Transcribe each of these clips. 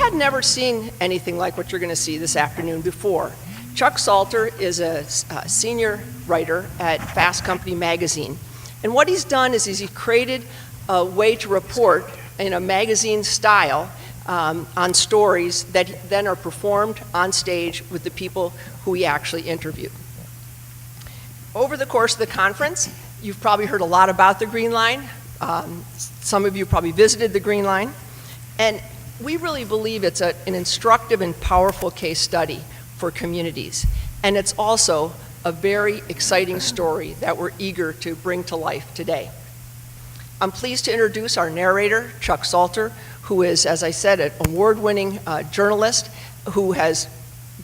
had never seen anything like what you're going to see this afternoon before. Chuck Salter is a senior writer at Fast Company magazine. And what he's done is he's created a way to report in a magazine style on stories that then are performed on stage with the people who he actually interviewed. Over the course of the conference, you've probably heard a lot about the Green Line. Some of you probably visited the Green Line. And we really believe it's an instructive and powerful case study for communities. And it's also a very exciting story that we're eager to bring to life today. I'm pleased to introduce our narrator, Chuck Salter, who is, as I said, an award-winning journalist who has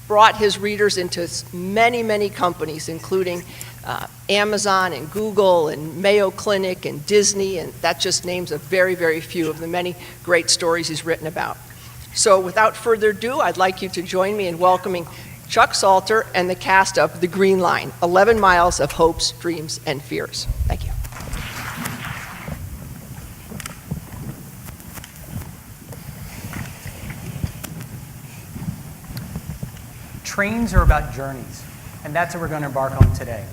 brought his readers into many, many companies, including Amazon and Google and Mayo Clinic and Disney, and that just names a very, very few of the many great stories he's written about. So without further ado, I'd like you to join me in welcoming Chuck Salter and the cast of The Green Line, 11 Miles of Hopes, Dreams, and Fears. Thank you. Trains are about journeys, and that's what we're going to embark on today,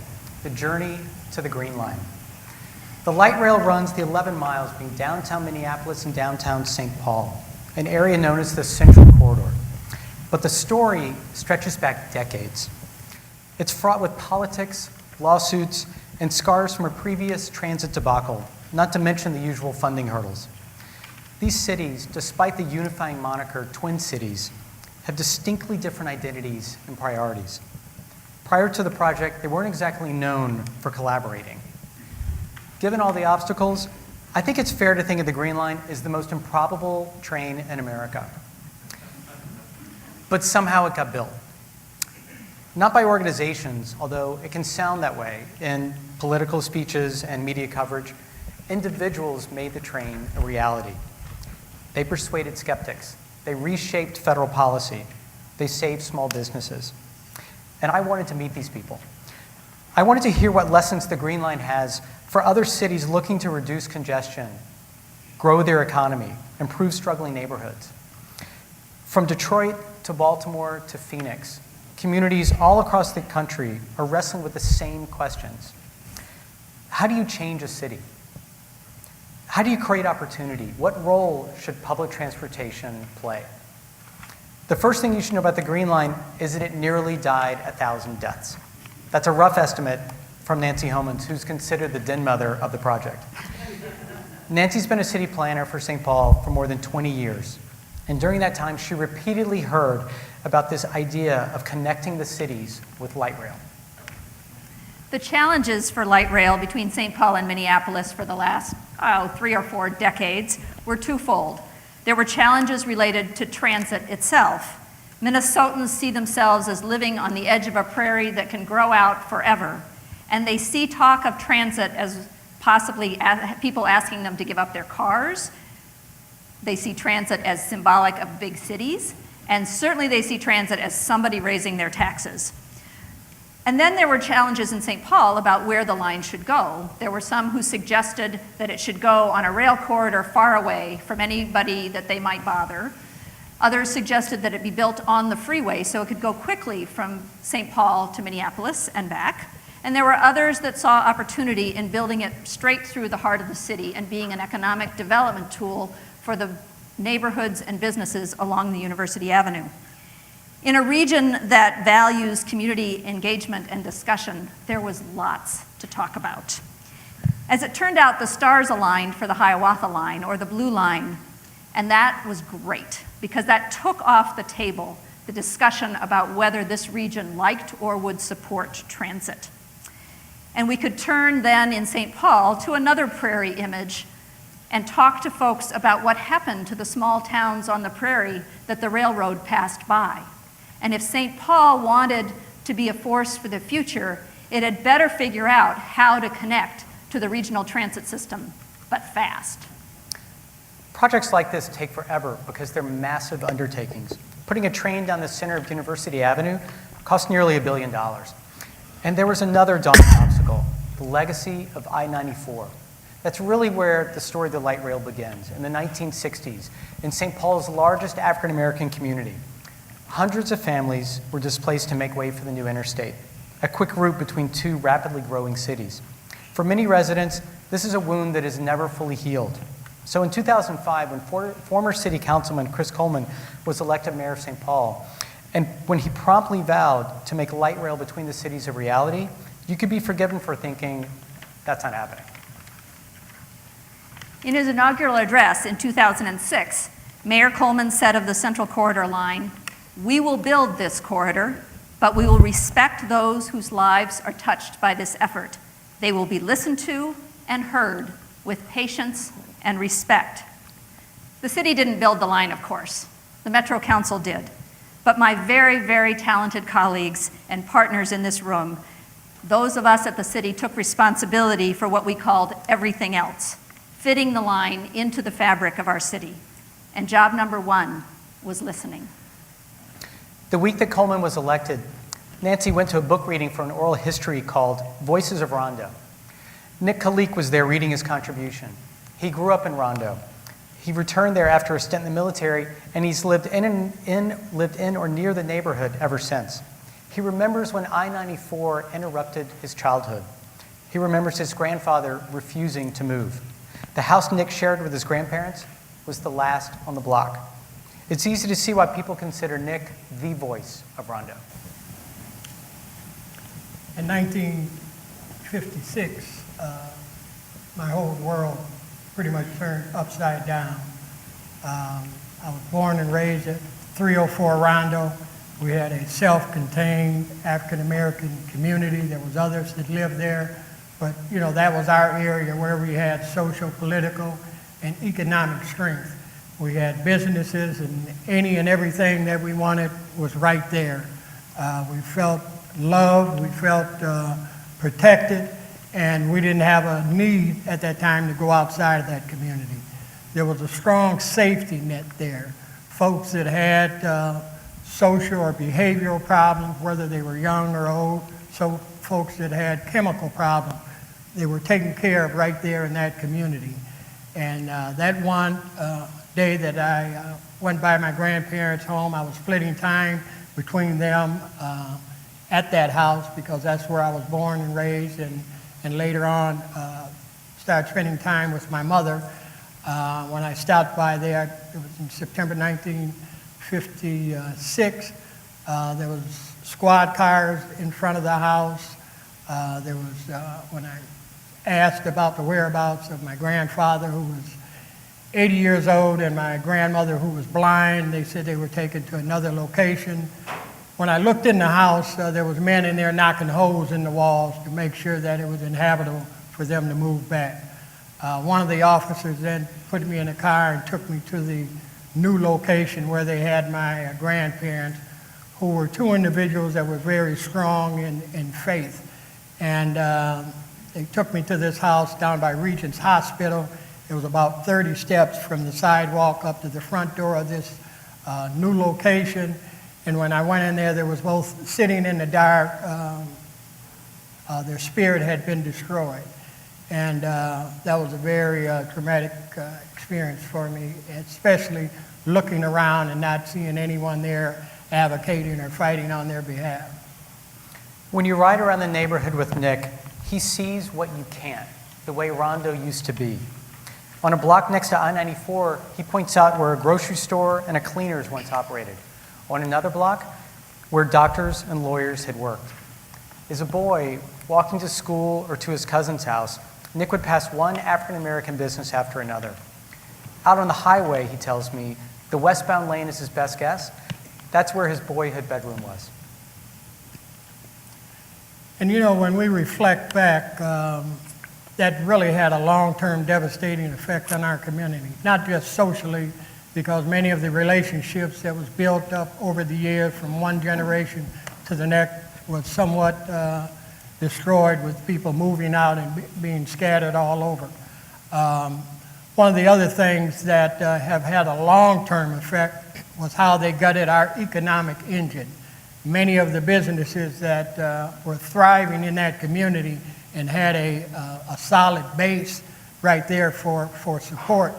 the journey to the Green Line. The light rail runs the 11 miles between downtown Minneapolis and downtown St. Paul, an area known as the Central Corridor. But the story stretches back decades. It's fraught with politics, lawsuits, and scars from a previous transit debacle, not to mention the usual funding hurdles. These cities, despite the unifying moniker Twin Cities, have distinctly different identities and priorities. Prior to the project, they weren't exactly known for collaborating. Given all the obstacles, I think it's fair to think of the Green Line as the most improbable train in America. But somehow it got built. Not by organizations, although it can sound that way in political speeches and media coverage. Individuals made the train a reality. They persuaded skeptics. They reshaped federal policy. They saved small businesses. And I wanted to meet these people. I wanted to hear what lessons the Green Line has for other cities looking to reduce congestion, grow their economy, improve struggling neighborhoods. From Detroit to Baltimore to Phoenix, communities all across the country are wrestling with the same questions. How do you change a city? How do you create opportunity? What role should public transportation play? The first thing you should know about the Green Line is that it nearly died 1,000 deaths. That's a rough estimate from Nancy Homans, who's considered the den mother of the project. Nancy's been a city planner for St. Paul for more than 20 years. And during that time, she repeatedly heard about this idea of connecting the cities with light rail. The challenges for light rail between St. Paul and Minneapolis for the last 3 or 4 decades were twofold. There were challenges related to transit itself. Minnesotans see themselves as living on the edge of a prairie that can grow out forever, and they see talk of transit as possibly people asking them to give up their cars. They see transit as symbolic of big cities, and certainly they see transit as somebody raising their taxes. And then there were challenges in St. Paul about where the line should go. There were some who suggested that it should go on a rail corridor far away from anybody that they might bother. Others suggested that it be built on the freeway so it could go quickly from St. Paul to Minneapolis and back. And there were others that saw opportunity in building it straight through the heart of the city and being an economic development tool for the neighborhoods and businesses along the University Avenue. In a region that values community engagement and discussion, there was lots to talk about. As it turned out, the stars aligned for the Hiawatha Line, or the Blue Line, and that was great because that took off the table the discussion about whether this region liked or would support transit. And we could turn then in St. Paul to another prairie image and talk to folks about what happened to the small towns on the prairie that the railroad passed by. And if St. Paul wanted to be a force for the future, it had better figure out how to connect to the regional transit system, but fast. Projects like this take forever because they're massive undertakings. Putting a train down the center of University Avenue cost nearly $1 billion. And there was another daunting obstacle, the legacy of I-94. That's really where the story of the light rail begins, in the 1960s, in St. Paul's largest African-American community. Hundreds of families were displaced to make way for the new interstate, a quick route between two rapidly growing cities. For many residents, this is a wound that is never fully healed. So in 2005, when former city councilman Chris Coleman was elected mayor of St. Paul, and when he promptly vowed to make light rail between the cities a reality, you could be forgiven for thinking, that's not happening. In his inaugural address in 2006, Mayor Coleman said of the Central Corridor line, "We will build this corridor, but we will respect those whose lives are touched by this effort. They will be listened to and heard with patience and respect." The city didn't build the line, of course. The Metro Council did. But my very, very talented colleagues and partners in this room, those of us at the city, took responsibility for what we called everything else, fitting the line into the fabric of our city. And job number one was listening. The week that Coleman was elected, Nancy went to a book reading for an oral history called Voices of Rondo. Nick Kalik was there reading his contribution. He grew up in Rondo. He returned there after a stint in the military, and he's lived in or near the neighborhood ever since. He remembers when I-94 interrupted his childhood. He remembers his grandfather refusing to move. The house Nick shared with his grandparents was the last on the block. It's easy to see why people consider Nick the voice of Rondo. In 1956, my whole world pretty much turned upside down. I was born and raised at 304 Rondo. We had a self-contained African-American community. There was others that lived there, but that was our area where we had social, political, and economic strength. We had businesses, and any and everything that we wanted was right there. We felt loved, we felt protected, and we didn't have a need at that time to go outside of that community. There was a strong safety net there. Folks that had social or behavioral problems, whether they were young or old, so folks that had chemical problems, they were taken care of right there in that community. And that one day that I went by my grandparents' home, I was splitting time between them at that house because that's where I was born and raised, and later on started spending time with my mother. When I stopped by there, it was in September 1956. There was squad cars in front of the house. There was, when I asked about the whereabouts of my grandfather, who was 80 years old, and my grandmother, who was blind, they said they were taken to another location. When I looked in the house, there was men in there knocking holes in the walls to make sure that it was inhabitable for them to move back. One of the officers then put me in a car and took me to the new location where they had my grandparents, who were two individuals that were very strong in faith. And they took me to this house down by Regent's Hospital. It was about 30 steps from the sidewalk up to the front door of this new location. And when I went in there, there was both sitting in the dark. Their spirit had been destroyed. And that was a very traumatic experience for me, especially looking around and not seeing anyone there advocating or fighting on their behalf. When you ride around the neighborhood with Nick, he sees what you can't, the way Rondo used to be. On a block next to I-94, he points out where a grocery store and a cleaners once operated. On another block, where doctors and lawyers had worked. As a boy, walking to school or to his cousin's house, Nick would pass one African-American business after another. Out on the highway, he tells me, the westbound lane is his best guess. That's where his boyhood bedroom was. And when we reflect back, that really had a long-term devastating effect on our community, not just socially, because many of the relationships that was built up over the years from one generation to the next was somewhat destroyed with people moving out and being scattered all over. One of the other things that have had a long-term effect was how they gutted our economic engine. Many of the businesses that were thriving in that community and had a solid base right there for support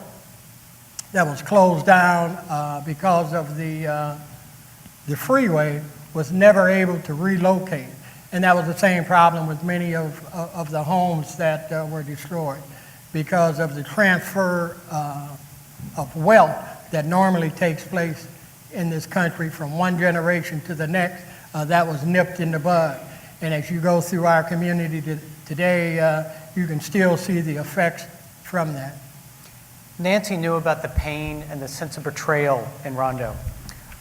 that was closed down because of the freeway, was never able to relocate. And that was the same problem with many of the homes that were destroyed, because of the transfer of wealth that normally takes place in this country from one generation to the next. That was nipped in the bud. And as you go through our community today, you can still see the effects from that. Nancy knew about the pain and the sense of betrayal in Rondo.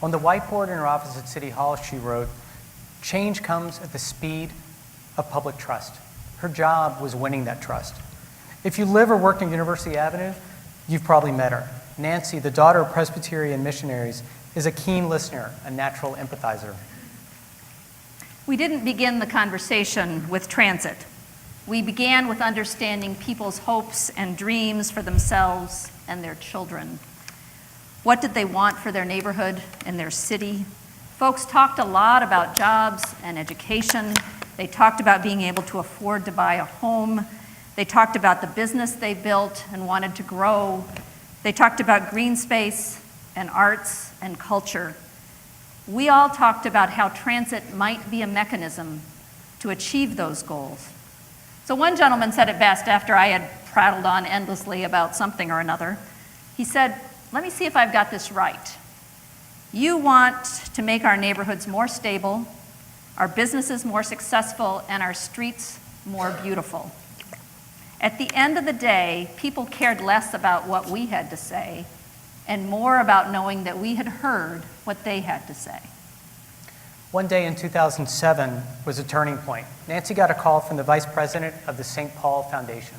On the whiteboard in her office at City Hall, she wrote, "Change comes at the speed of public trust." Her job was winning that trust. If you live or work in University Avenue, you've probably met her. Nancy, the daughter of Presbyterian missionaries, is a keen listener, a natural empathizer. We didn't begin the conversation with transit. We began with understanding people's hopes and dreams for themselves and their children. What did they want for their neighborhood and their city? Folks talked a lot about jobs and education. They talked about being able to afford to buy a home. They talked about the business they built and wanted to grow. They talked about green space and arts and culture. We all talked about how transit might be a mechanism to achieve those goals. So one gentleman said it best after I had prattled on endlessly about something or another. He said, "Let me see if I've got this right. You want to make our neighborhoods more stable, our businesses more successful, and our streets more beautiful. At the end of the day, people cared less about what we had to say and more about knowing that we had heard what they had to say." One day in 2007 was a turning point. Nancy got a call from the vice president of the St. Paul Foundation.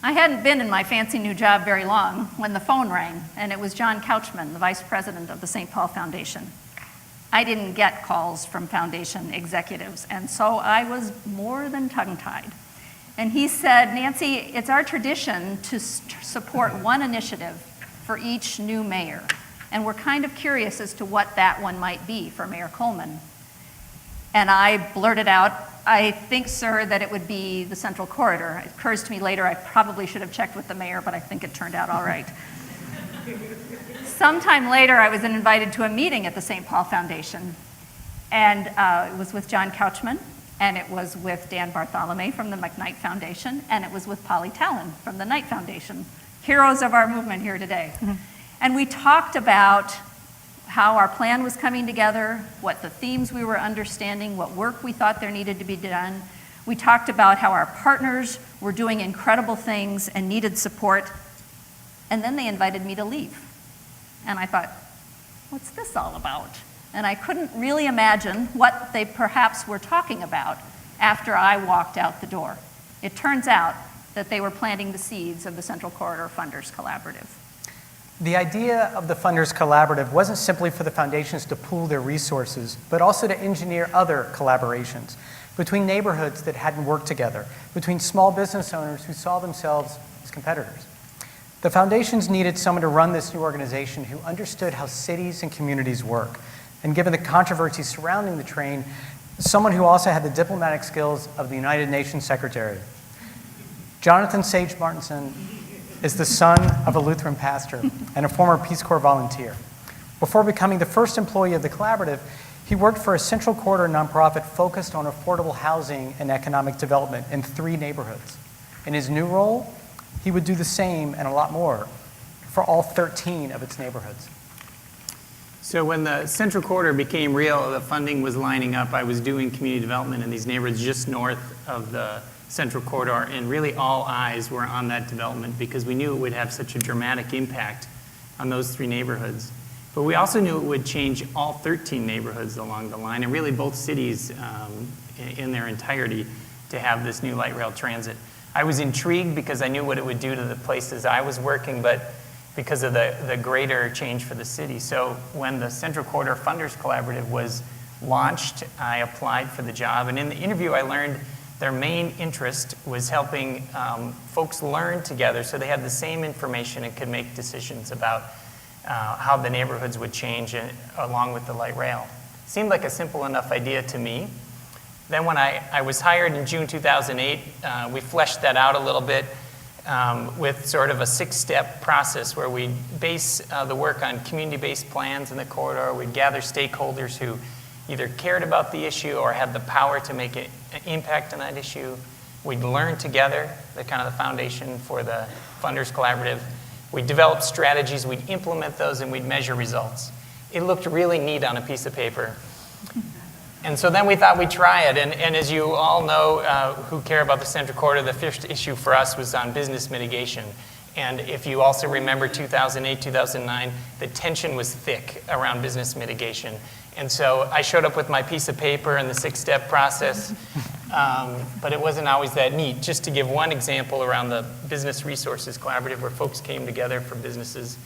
I hadn't been in my fancy new job very long when the phone rang, and it was John Couchman, the vice president of the St. Paul Foundation. I didn't get calls from foundation executives, and so I was more than tongue-tied. And he said, "Nancy, it's our tradition to support one initiative for each new mayor, and we're kind of curious as to what that one might be for Mayor Coleman." And I blurted out, "I think, sir, that it would be the Central Corridor." It occurs to me later I probably should have checked with the mayor, but I think it turned out all right. Sometime later, I was invited to a meeting at the St. Paul Foundation, and it was with John Couchman, and it was with Dan Bartholomew from the McKnight Foundation, and it was with Polly Talon from the Knight Foundation, heroes of our movement here today. And we talked about how our plan was coming together, what the themes we were understanding, what work we thought there needed to be done. We talked about how our partners were doing incredible things and needed support. And then they invited me to leave. And I thought, what's this all about? And I couldn't really imagine what they perhaps were talking about after I walked out the door. It turns out that they were planting the seeds of the Central Corridor Funders Collaborative. The idea of the Funders Collaborative wasn't simply for the foundations to pool their resources, but also to engineer other collaborations between neighborhoods that hadn't worked together, between small business owners who saw themselves as competitors. The foundations needed someone to run this new organization who understood how cities and communities work, and given the controversy surrounding the train, someone who also had the diplomatic skills of the United Nations Secretary. Jonathan Sage Martinson is the son of a Lutheran pastor and a former Peace Corps volunteer. Before becoming the first employee of the collaborative, he worked for a Central Corridor nonprofit focused on affordable housing and economic development in 3 neighborhoods. In his new role, he would do the same and a lot more for all 13 of its neighborhoods. So when the Central Corridor became real, the funding was lining up. I was doing community development in these neighborhoods just north of the Central Corridor, and really all eyes were on that development because we knew it would have such a dramatic impact on those 3 neighborhoods. But we also knew it would change all 13 neighborhoods along the line, and really both cities in their entirety, to have this new light rail transit. I was intrigued because I knew what it would do to the places I was working, but because of the greater change for the city. So when the Central Corridor Funders Collaborative was launched, I applied for the job, and in the interview I learned their main interest was helping folks learn together so they had the same information and could make decisions about how the neighborhoods would change along with the light rail. Seemed like a simple enough idea to me. Then when I was hired in June 2008, we fleshed that out a little bit. with sort of a 6-step process where we base the work on community-based plans in the corridor. We'd gather stakeholders who either cared about the issue or had the power to make an impact on that issue. We'd learn together, the kind of the foundation for the Funders Collaborative. We'd develop strategies, we'd implement those, and we'd measure results. It looked really neat on a piece of paper. And so then we thought we'd try it. And as you all know who care about the Central Corridor, the first issue for us was on business mitigation. And if you also remember 2008, 2009, the tension was thick around business mitigation. And so I showed up with my piece of paper and the 6-step process, but it wasn't always that neat. Just to give one example around the Business Resources Collaborative where folks came together for businesses,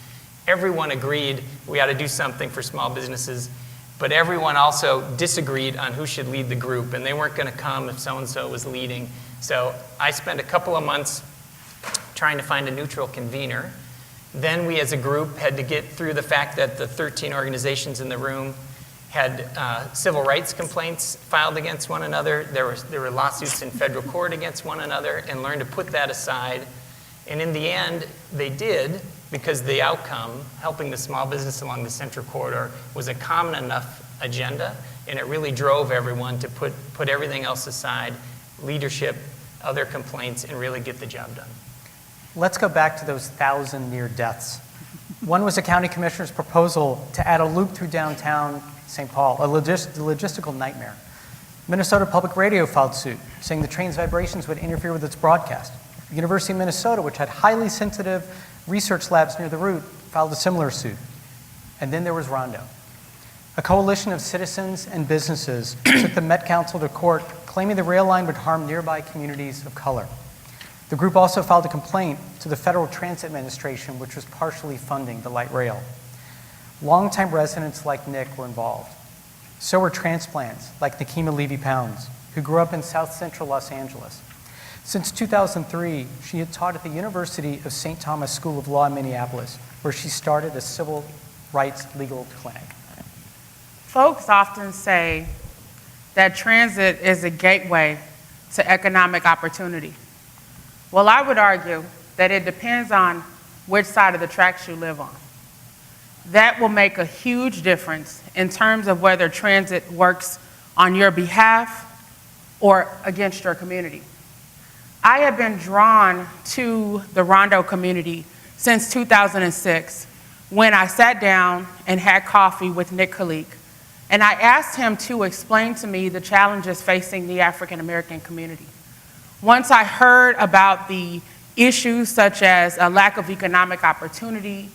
everyone agreed we ought to do something for small businesses, but everyone also disagreed on who should lead the group, and they weren't going to come if so-and-so was leading. So I spent a couple of months trying to find a neutral convener. Then we as a group had to get through the fact that the 13 organizations in the room had civil rights complaints filed against one another. There were lawsuits in federal court against one another, and learned to put that aside. And in the end, they did, because the outcome, helping the small business along the Central Corridor, was a common enough agenda, and it really drove everyone to put everything else aside, leadership, other complaints, and really get the job done. Let's go back to those 1,000 near deaths. One was a county commissioner's proposal to add a loop through downtown St. Paul, a logistical nightmare. Minnesota Public Radio filed suit, saying the train's vibrations would interfere with its broadcast. The University of Minnesota, which had highly sensitive research labs near the route, filed a similar suit. And then there was Rondo. A coalition of citizens and businesses took the Met Council to court, claiming the rail line would harm nearby communities of color. The group also filed a complaint to the Federal Transit Administration, which was partially funding the light rail. Longtime residents like Nick were involved. So were transplants like Nikema Levy-Pounds, who grew up in South Central Los Angeles. Since 2003, she had taught at the University of St. Thomas School of Law in Minneapolis, where she started a civil rights legal clinic. Folks often say that transit is a gateway to economic opportunity. Well, I would argue that it depends on which side of the tracks you live on. That will make a huge difference in terms of whether transit works on your behalf or against your community. I have been drawn to the Rondo community since 2006, when I sat down and had coffee with Nick Khalik, and I asked him to explain to me the challenges facing the African American community. Once I heard about the issues such as a lack of economic opportunity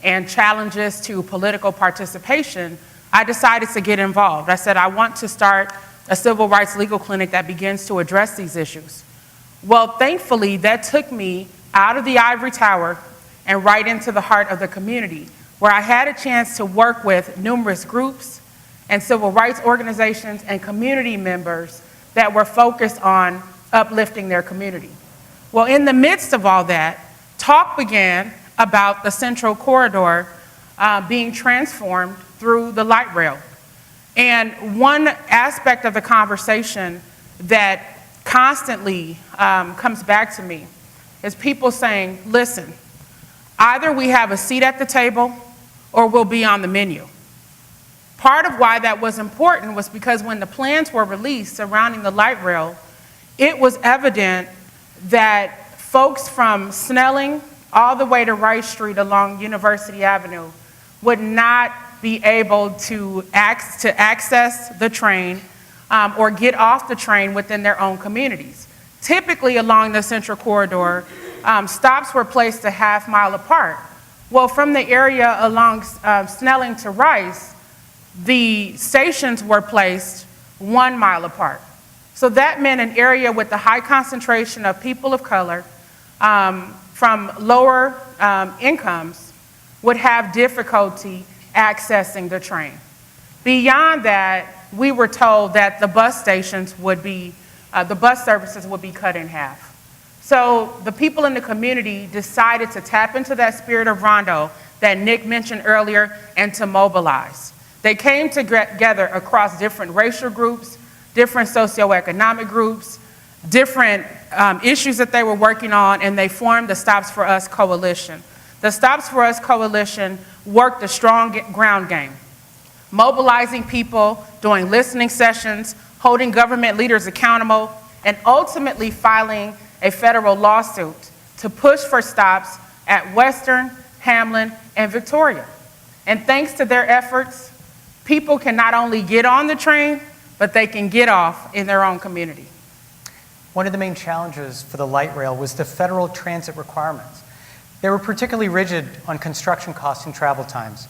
and challenges to political participation, I decided to get involved. I said, I want to start a civil rights legal clinic that begins to address these issues. Well, thankfully, that took me out of the ivory tower and right into the heart of the community, where I had a chance to work with numerous groups and civil rights organizations and community members that were focused on uplifting their community. Well, in the midst of all that, talk began about the Central Corridor being transformed through the light rail. And one aspect of the conversation that constantly comes back to me is people saying, listen, either we have a seat at the table or we'll be on the menu. Part of why that was important was because when the plans were released surrounding the light rail, it was evident that folks from Snelling all the way to Rice Street along University Avenue would not be able to access the train or get off the train within their own communities. Typically along the Central Corridor, stops were placed a half-mile apart. Well, from the area along Snelling to Rice, the stations were placed 1 mile apart. So that meant an area with a high concentration of people of color from lower incomes would have difficulty accessing the train. Beyond that, we were told that the bus stations would be, the bus services would be cut in half. So the people in the community decided to tap into that spirit of Rondo that Nick mentioned earlier and to mobilize. They came together across different racial groups, different socioeconomic groups, different issues that they were working on, and they formed the Stops for Us Coalition. The Stops for Us Coalition worked a strong ground game, mobilizing people, doing listening sessions, holding government leaders accountable, and ultimately filing a federal lawsuit to push for stops at Western, Hamlin, and Victoria. And thanks to their efforts, people can not only get on the train, but they can get off in their own community. One of the main challenges for the light rail was the federal transit requirements. They were particularly rigid on construction costs and travel times.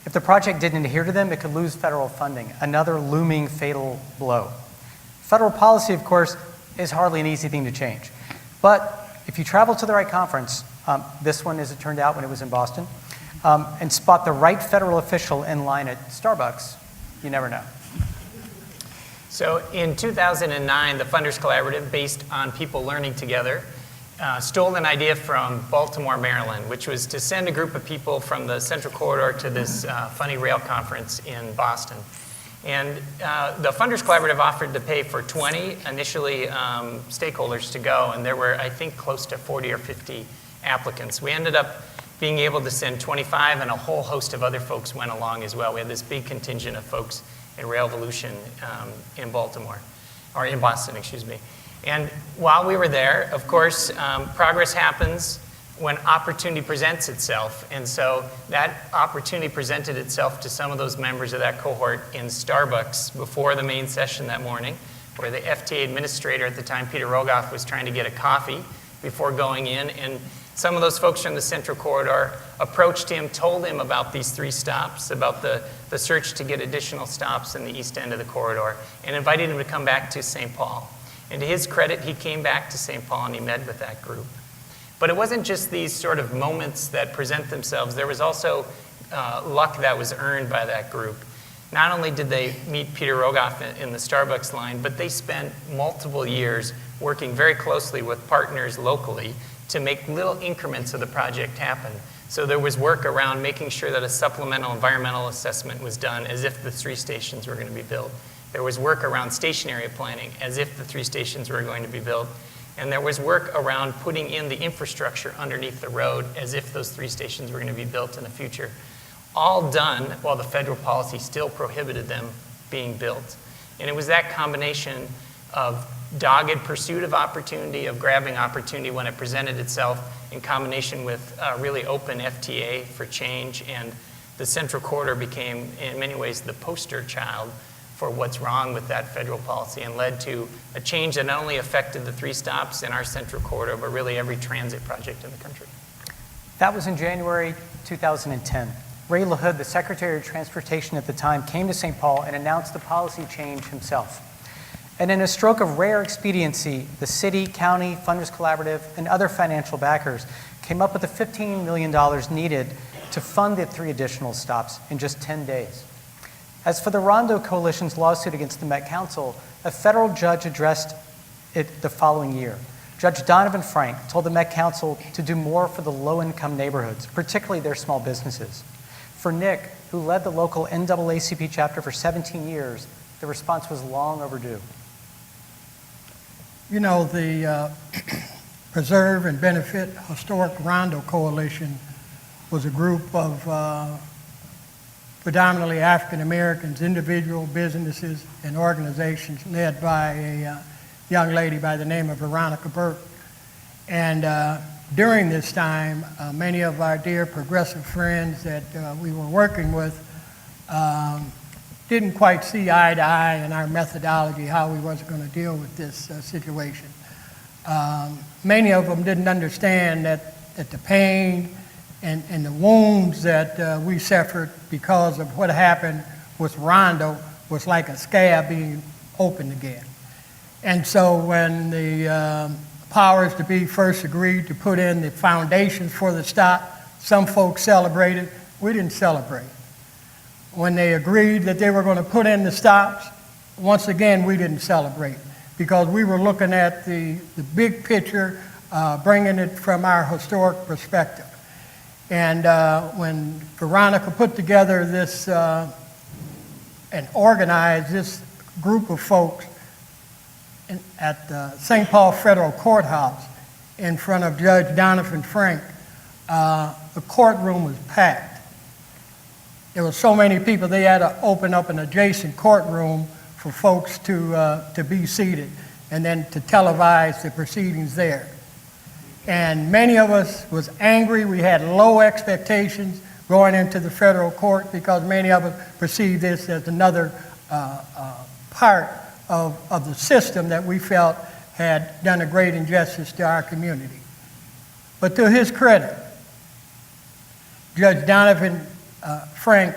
If the project didn't adhere to them, it could lose federal funding, another looming fatal blow. Federal policy, of course, is hardly an easy thing to change. But if you travel to the right conference, this one, as it turned out when it was in Boston, and spot the right federal official in line at Starbucks, you never know. So in 2009, the Funders Collaborative, based on people learning together, stole an idea from Baltimore, Maryland, which was to send a group of people from the Central Corridor to this funny rail conference in Boston. And the Funders Collaborative offered to pay for 20 initially stakeholders to go, and there were, I think, close to 40 or 50 applicants. We ended up being able to send 25, and a whole host of other folks went along as well. We had this big contingent of folks in Rail-Volution in Baltimore, or in Boston, excuse me. And while we were there, of course, progress happens when opportunity presents itself. And so that opportunity presented itself to some of those members of that cohort in Starbucks before the main session that morning, where the FTA administrator at the time, Peter Rogoff, was trying to get a coffee before going in. And some of those folks from the Central Corridor approached him, told him about these 3 stops, about the search to get additional stops in the east end of the corridor, and invited him to come back to St. Paul. And to his credit, he came back to St. Paul and he met with that group. But it wasn't just these sort of moments that present themselves. There was also luck that was earned by that group. Not only did they meet Peter Rogoff in the Starbucks line, but they spent multiple years working very closely with partners locally to make little increments of the project happen. So there was work around making sure that a supplemental environmental assessment was done as if the 3 stations were going to be built. There was work around station area planning as if the 3 stations were going to be built. And there was work around putting in the infrastructure underneath the road as if those 3 stations were going to be built in the future. All done while the federal policy still prohibited them being built. And it was that combination of dogged pursuit of opportunity, of grabbing opportunity when it presented itself, in combination with really open FTA for change. And the Central Corridor became, in many ways, the poster child for what's wrong with that federal policy, and led to a change that not only affected the 3 stops in our Central Corridor, but really every transit project in the country. That was in January 2010. Ray LaHood, the Secretary of Transportation at the time, came to St. Paul and announced the policy change himself. And in a stroke of rare expediency, the city, county, Funders Collaborative, and other financial backers came up with the $15 million needed to fund the 3 additional stops in just 10 days. As for the Rondo Coalition's lawsuit against the Met Council, a federal judge addressed it the following year. Judge Donovan Frank told the Met Council to do more for the low-income neighborhoods, particularly their small businesses. For Nick, who led the local NAACP chapter for 17 years, the response was long overdue. You know, the Preserve and Benefit Historic Rondo Coalition was a group of predominantly African Americans, individual businesses and organizations led by a young lady by the name of Veronica Burke. And during this time, many of our dear progressive friends that we were working with didn't quite see eye to eye in our methodology, how we was going to deal with this situation. Many of them didn't understand that the pain and the wounds that we suffered because of what happened with Rondo was like a scab being opened again. And so when the powers to be first agreed to put in the foundations for the stop, some folks celebrated, we didn't celebrate. When they agreed that they were going to put in the stops, once again, we didn't celebrate because we were looking at the big picture, bringing it from our historic perspective. And when Veronica put together this and organized this group of folks at the St. Paul Federal Courthouse in front of Judge Donovan Frank, the courtroom was packed. There were so many people, they had to open up an adjacent courtroom for folks to be seated and then to televise the proceedings there. And many of us was angry. We had low expectations going into the federal court because many of us perceived this as another part of the system that we felt had done a great injustice to our community. But to his credit, Judge Donovan Frank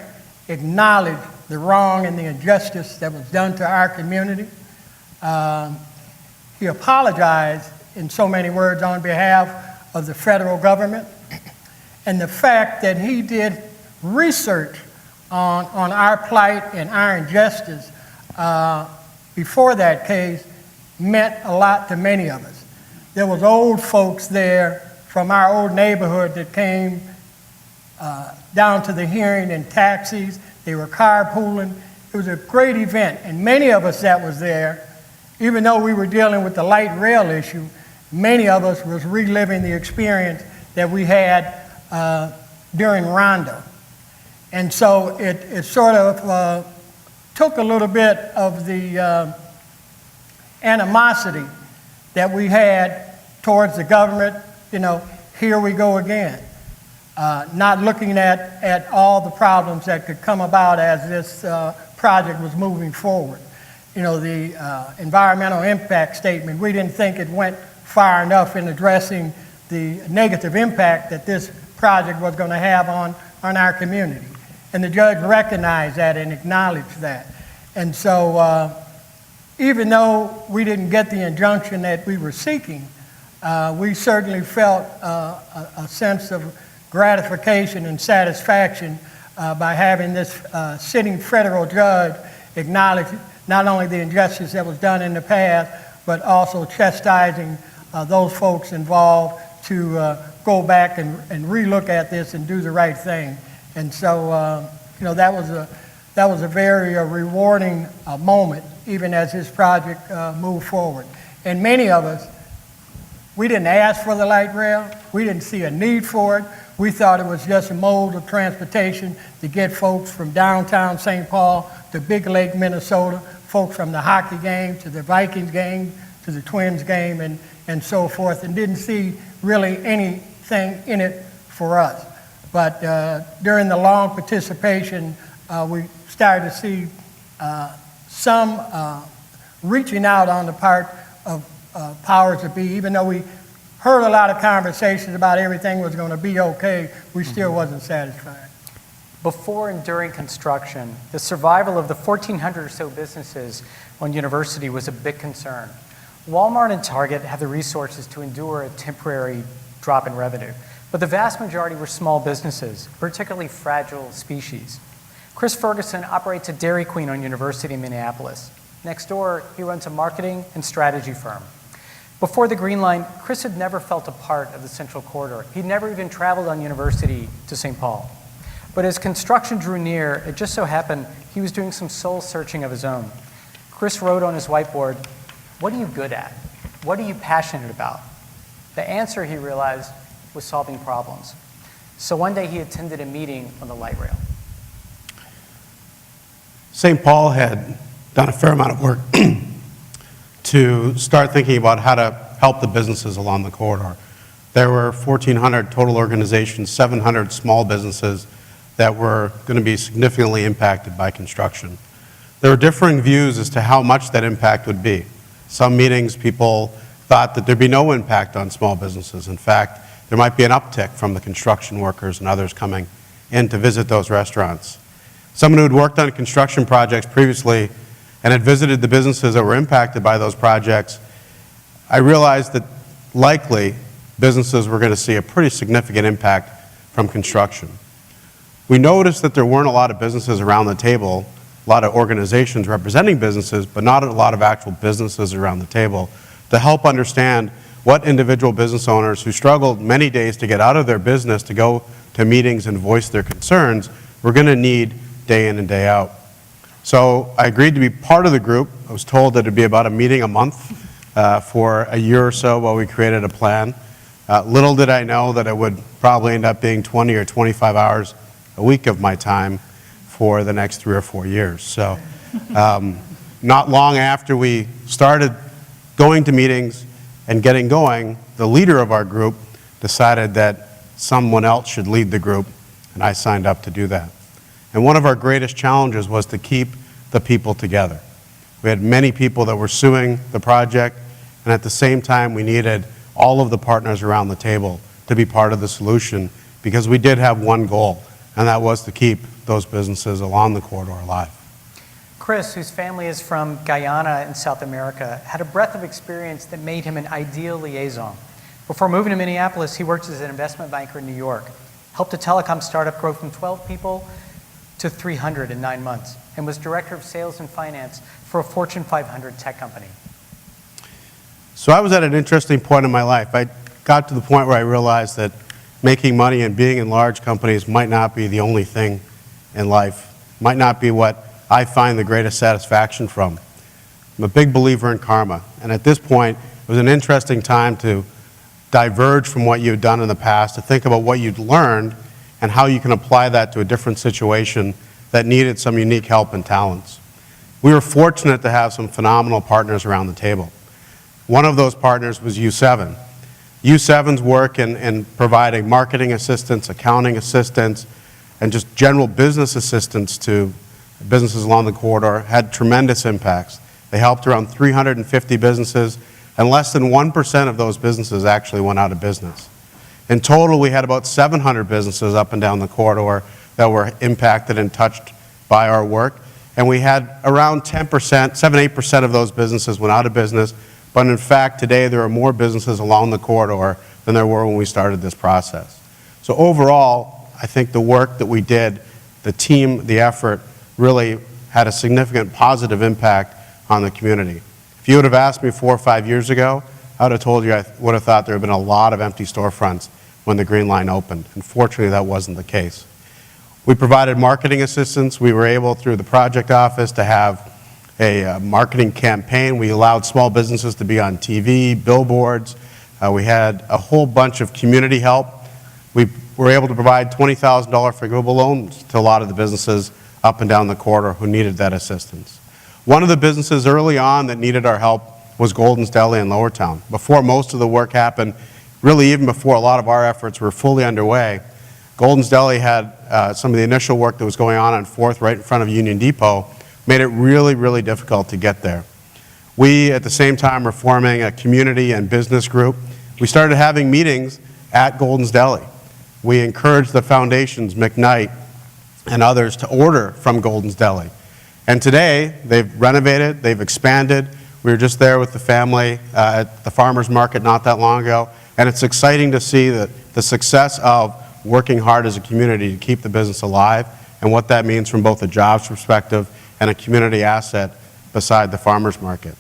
acknowledged the wrong and the injustice that was done to our community. He apologized in so many words on behalf of the federal government, and the fact that he did research on our plight and our injustice before that case meant a lot to many of us. There was old folks there from our old neighborhood that came down to the hearing in taxis. They were carpooling. It was a great event, and many of us that was there, even though we were dealing with the light rail issue, many of us was reliving the experience that we had during Rondo. And so it sort of took a little bit of the animosity that we had towards the government. You know, here we go again. Not looking at all the problems that could come about as this project was moving forward. You know, the environmental impact statement, we didn't think it went far enough in addressing the negative impact that this project was going to have on our community. And the judge recognized that and acknowledged that. And so even though we didn't get the injunction that we were seeking, we certainly felt a sense of gratification and satisfaction by having this sitting federal judge acknowledge not only the injustice that was done in the past, but also chastising those folks involved to go back and relook at this and do the right thing. And so, you know, that was a very rewarding moment, even as this project moved forward. And many of us, we didn't ask for the light rail. We didn't see a need for it. We thought it was just a mode of transportation to get folks from downtown St. Paul to Big Lake, Minnesota, folks from the hockey game to the Vikings game to the Twins game and so forth, and didn't see really anything in it for us. But during the long participation, we started to see some reaching out on the part of powers that be. Even though we heard a lot of conversations about everything was going to be okay, we still wasn't satisfied. Before and during construction, the survival of the 1,400 or so businesses on University was a big concern. Walmart and Target have the resources to endure a temporary drop in revenue, but the vast majority were small businesses, particularly fragile species. Chris Ferguson operates a Dairy Queen on University in Minneapolis. Next door, he runs a marketing and strategy firm. Before the Green Line, Chris had never felt a part of the Central Corridor. He'd never even traveled on University to St. Paul. But as construction drew near, it just so happened he was doing some soul searching of his own. Chris wrote on his whiteboard, "What are you good at? What are you passionate about?" The answer, he realized, was solving problems. So one day he attended a meeting on the light rail. St. Paul had done a fair amount of work to start thinking about how to help the businesses along the corridor. There were 1,400 total organizations, 700 small businesses that were going to be significantly impacted by construction. There were differing views as to how much that impact would be. Some meetings, people thought that there'd be no impact on small businesses. In fact, there might be an uptick from the construction workers and others coming in to visit those restaurants. Someone who had worked on construction projects previously and had visited the businesses that were impacted by those projects, I realized that likely businesses were going to see a pretty significant impact from construction. We noticed that there weren't a lot of businesses around the table, a lot of organizations representing businesses, but not a lot of actual businesses around the table to help understand what individual business owners who struggled many days to get out of their business to go to meetings and voice their concerns were going to need day in and day out. So I agreed to be part of the group. I was told that it'd be about a meeting a month for a year or so while we created a plan. Little did I know that it would probably end up being 20 or 25 hours a week of my time for the next 3 or 4 years. So not long after we started going to meetings and getting going, the leader of our group decided that someone else should lead the group, and I signed up to do that. And one of our greatest challenges was to keep the people together. We had many people that were suing the project, and at the same time, we needed all of the partners around the table to be part of the solution, because we did have one goal, and that was to keep those businesses along the corridor alive. Chris, whose family is from Guyana in South America, had a breadth of experience that made him an ideal liaison. Before moving to Minneapolis, he worked as an investment banker in New York, helped a telecom startup grow from 12 people to 300 in 9 months, and was director of sales and finance for a Fortune 500 tech company. So I was at an interesting point in my life. I got to the point where I realized that making money and being in large companies might not be the only thing in life, might not be what I find the greatest satisfaction from. I'm a big believer in karma, and at this point, it was an interesting time to diverge from what you'd done in the past, to think about what you'd learned and how you can apply that to a different situation that needed some unique help and talents. We were fortunate to have some phenomenal partners around the table. One of those partners was U7. U7's work in providing marketing assistance, accounting assistance, and just general business assistance to businesses along the corridor had tremendous impacts. They helped around 350 businesses, and less than 1% of those businesses actually went out of business. In total, we had about 700 businesses up and down the corridor that were impacted and touched by our work, and we had around 10%, 7-8% of those businesses went out of business, but in fact, today there are more businesses along the corridor than there were when we started this process. So overall, I think the work that we did, the team, the effort, really had a significant positive impact on the community. If you would have asked me 4 or 5 years ago, I would have told you I would have thought there had been a lot of empty storefronts when the Green Line opened. Unfortunately, that wasn't the case. We provided marketing assistance. We were able, through the project office, to have a marketing campaign. We allowed small businesses to be on TV, billboards. We had a whole bunch of community help. We were able to provide $20,000 forgivable loans to a lot of the businesses up and down the corridor who needed that assistance. One of the businesses early on that needed our help was Golden's Deli in Lowertown. Before most of the work happened, really even before a lot of our efforts were fully underway, Golden's Deli had some of the initial work that was going on 4th right in front of Union Depot, made it really, really difficult to get there. We, at the same time, were forming a community and business group. We started having meetings at Golden's Deli. We encouraged the foundations, McKnight and others, to order from Golden's Deli. And today, they've renovated, they've expanded. We were just there with the family at the farmer's market not that long ago, and it's exciting to see the success of working hard as a community to keep the business alive and what that means from both a jobs perspective and a community asset beside the farmer's market.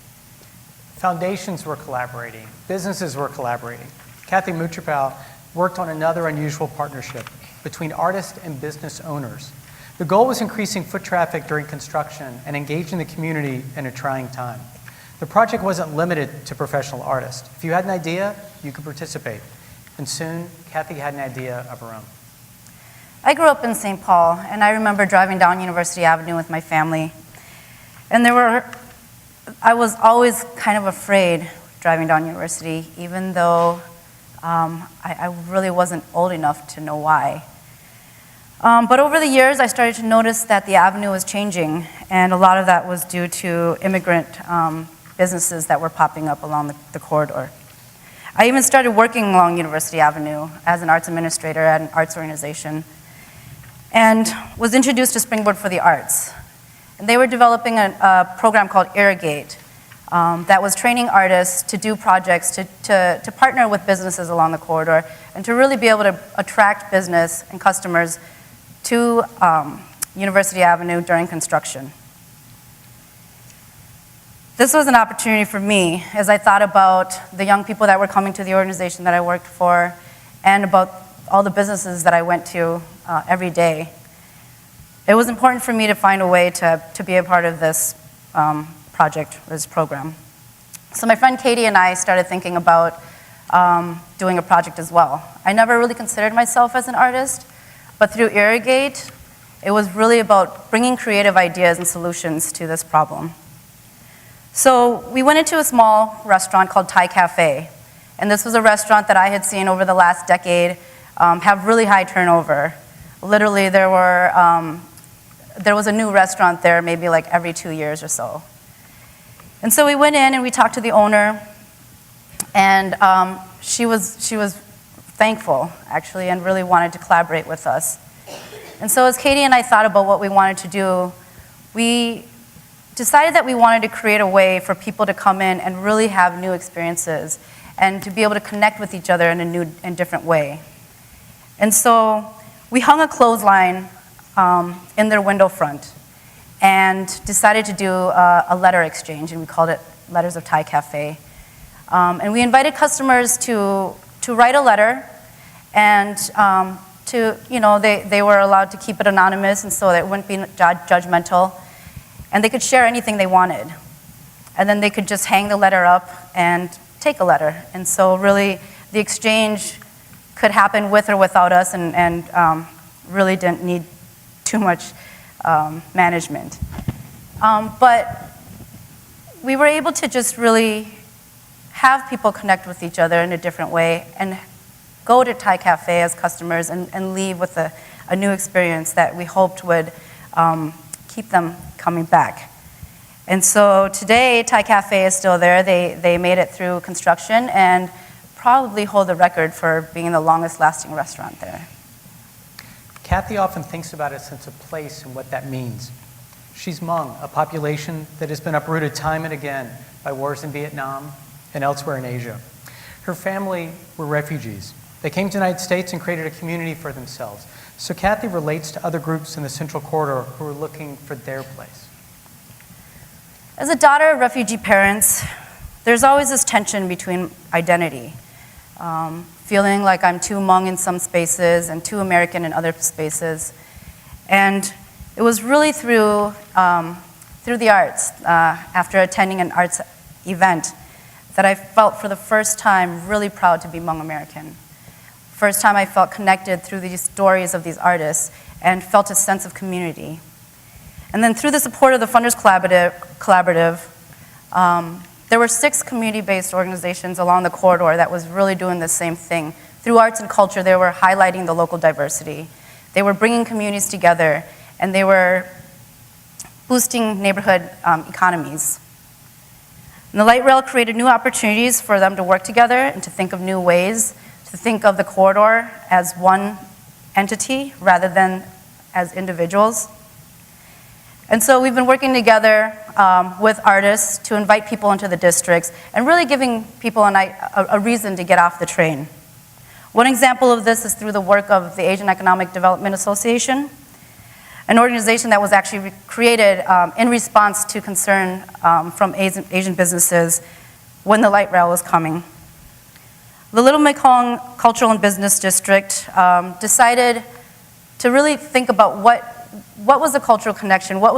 Foundations were collaborating. Businesses were collaborating. Kathy Mutrapal worked on another unusual partnership between artists and business owners. The goal was increasing foot traffic during construction and engaging the community in a trying time. The project wasn't limited to professional artists. If you had an idea, you could participate. And soon, Kathy had an idea of her own. I grew up in St. Paul, and I remember driving down University Avenue with my family. And I was always kind of afraid driving down University, even though I really wasn't old enough to know why. But over the years, I started to notice that the avenue was changing, and a lot of that was due to immigrant businesses that were popping up along the corridor. I even started working along University Avenue as an arts administrator at an arts organization, and was introduced to Springboard for the Arts. And they were developing a program called Irrigate that was training artists to do projects, to partner with businesses along the corridor, and to really be able to attract business and customers to University Avenue during construction. This was an opportunity for me as I thought about the young people that were coming to the organization that I worked for and about all the businesses that I went to every day. It was important for me to find a way to be a part of this project, this program. So my friend Katie and I started thinking about doing a project as well. I never really considered myself as an artist, but through Irrigate, it was really about bringing creative ideas and solutions to this problem. So we went into a small restaurant called Thai Cafe, and this was a restaurant that I had seen over the last decade have really high turnover. Literally, there was a new restaurant there maybe like every 2 years or so. And so we went in and we talked to the owner, and she was thankful, actually, and really wanted to collaborate with us. And so as Katie and I thought about what we wanted to do, we decided that we wanted to create a way for people to come in and really have new experiences and to be able to connect with each other in a new and different way. And so we hung a clothesline in their window front and decided to do a letter exchange, and we called it Letters of Thai Cafe. And we invited customers to write a letter, and they were allowed to keep it anonymous, and so that it wouldn't be judgmental, and they could share anything they wanted. And then they could just hang the letter up and take a letter. And so really, the exchange could happen with or without us, and really didn't need too much management. But we were able to just really have people connect with each other in a different way and go to Thai Cafe as customers and leave with a new experience that we hoped would keep them coming back. And so today, Thai Cafe is still there. They made it through construction and probably hold the record for being the longest lasting restaurant there. Kathy often thinks about a sense of place and what that means. She's Hmong, a population that has been uprooted time and again by wars in Vietnam and elsewhere in Asia. Her family were refugees. They came to the United States and created a community for themselves. So Kathy relates to other groups in the Central Corridor who are looking for their place. As a daughter of refugee parents, there's always this tension between identity. Feeling like I'm too Hmong in some spaces and too American in other spaces. And it was really through the arts, after attending an arts event, that I felt for the first time really proud to be Hmong American. First time I felt connected through these stories of these artists and felt a sense of community. And then through the support of the Funders Collaborative, there were 6 community-based organizations along the corridor that was really doing the same thing. Through arts and culture, they were highlighting the local diversity. They were bringing communities together, and they were boosting neighborhood economies. And the light rail created new opportunities for them to work together and to think of new ways, to think of the corridor as one entity rather than as individuals. And so we've been working together with artists to invite people into the districts and really giving people a reason to get off the train. One example of this is through the work of the Asian Economic Development Association, an organization that was actually created in response to concern from Asian businesses when the light rail was coming. The Little Mekong Cultural and Business District decided to really think about what was the cultural connection, what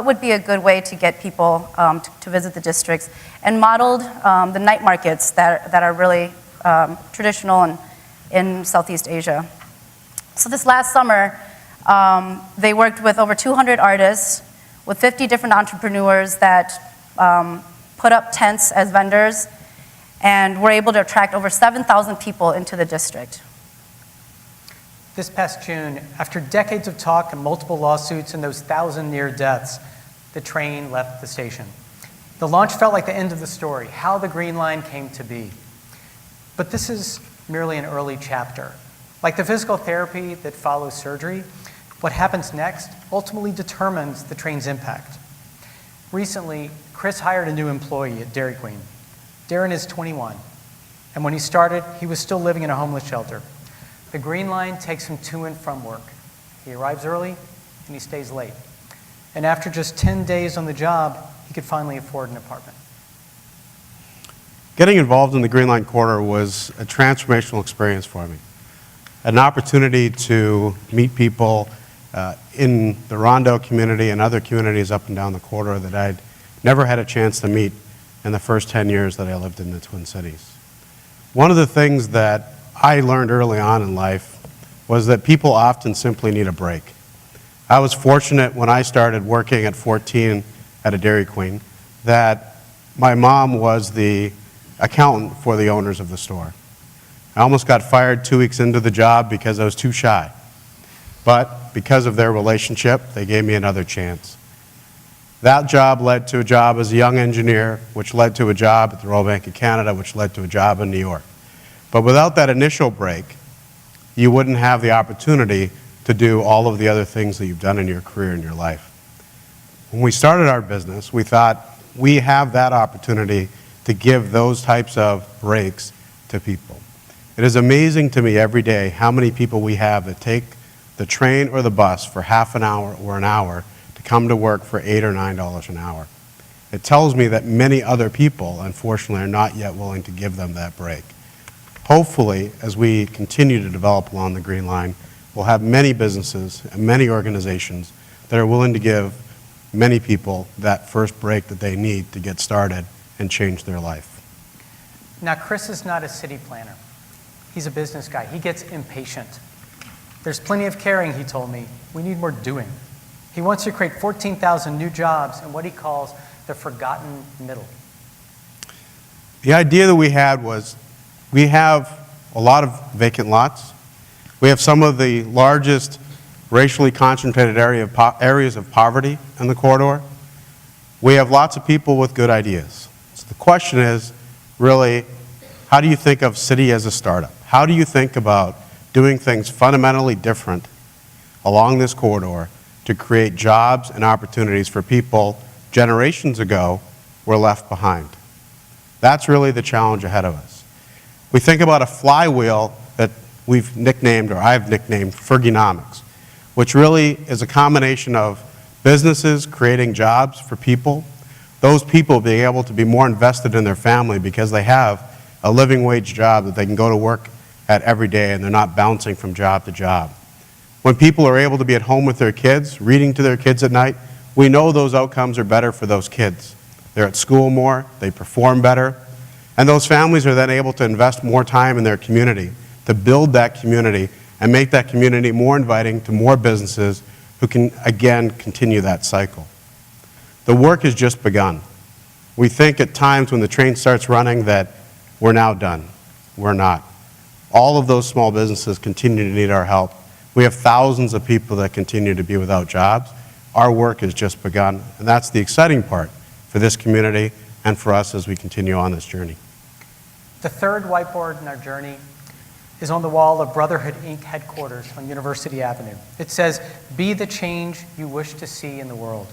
would be a good way to get people to visit the districts, and modeled the night markets that are really traditional in Southeast Asia. So this last summer, they worked with over 200 artists, with 50 different entrepreneurs that put up tents as vendors, and were able to attract over 7,000 people into the district. This past June, after decades of talk and multiple lawsuits and those 1,000 near deaths, the train left the station. The launch felt like the end of the story, how the Green Line came to be. But this is merely an early chapter. Like the physical therapy that follows surgery, what happens next ultimately determines the train's impact. Recently, Chris hired a new employee at Dairy Queen. Darren is 21, and when he started, he was still living in a homeless shelter. The Green Line takes him to and from work. He arrives early, and he stays late. And after just 10 days on the job, he could finally afford an apartment. Getting involved in the Green Line Corridor was a transformational experience for me. An opportunity to meet people in the Rondo community and other communities up and down the corridor that I'd never had a chance to meet in the first 10 years that I lived in the Twin Cities. One of the things that I learned early on in life was that people often simply need a break. I was fortunate when I started working at 14 at a Dairy Queen that my mom was the accountant for the owners of the store. I almost got fired 2 weeks into the job because I was too shy. But because of their relationship, they gave me another chance. That job led to a job as a young engineer, which led to a job at the Royal Bank of Canada, which led to a job in New York. But without that initial break, you wouldn't have the opportunity to do all of the other things that you've done in your career and your life. When we started our business, we thought we have that opportunity to give those types of breaks to people. It is amazing to me every day how many people we have that take the train or the bus for half an hour or an hour to come to work for $8 or $9 an hour. It tells me that many other people, unfortunately, are not yet willing to give them that break. Hopefully, as we continue to develop along the Green Line, we'll have many businesses and many organizations that are willing to give many people that first break that they need to get started and change their life. Now, Chris is not a city planner. He's a business guy. He gets impatient. There's plenty of caring, he told me. We need more doing. He wants to create 14,000 new jobs in what he calls the forgotten middle. The idea that we had was we have a lot of vacant lots. We have some of the largest racially concentrated areas of poverty in the corridor. We have lots of people with good ideas. So the question is really, how do you think of city as a startup? How do you think about doing things fundamentally different along this corridor to create jobs and opportunities for people generations ago were left behind? That's really the challenge ahead of us. We think about a flywheel that we've nicknamed, or I've nicknamed, Fergienomics, which really is a combination of businesses creating jobs for people, those people being able to be more invested in their family because they have a living wage job that they can go to work at every day and they're not bouncing from job to job. When people are able to be at home with their kids, reading to their kids at night, we know those outcomes are better for those kids. They're at school more, they perform better, and those families are then able to invest more time in their community, to build that community and make that community more inviting to more businesses who can, again, continue that cycle. The work has just begun. We think at times when the train starts running that we're now done. We're not. All of those small businesses continue to need our help. We have thousands of people that continue to be without jobs. Our work has just begun, and that's the exciting part for this community and for us as we continue on this journey. The third whiteboard in our journey is on the wall of Brotherhood Inc. headquarters on University Avenue. It says, "Be the change you wish to see in the world."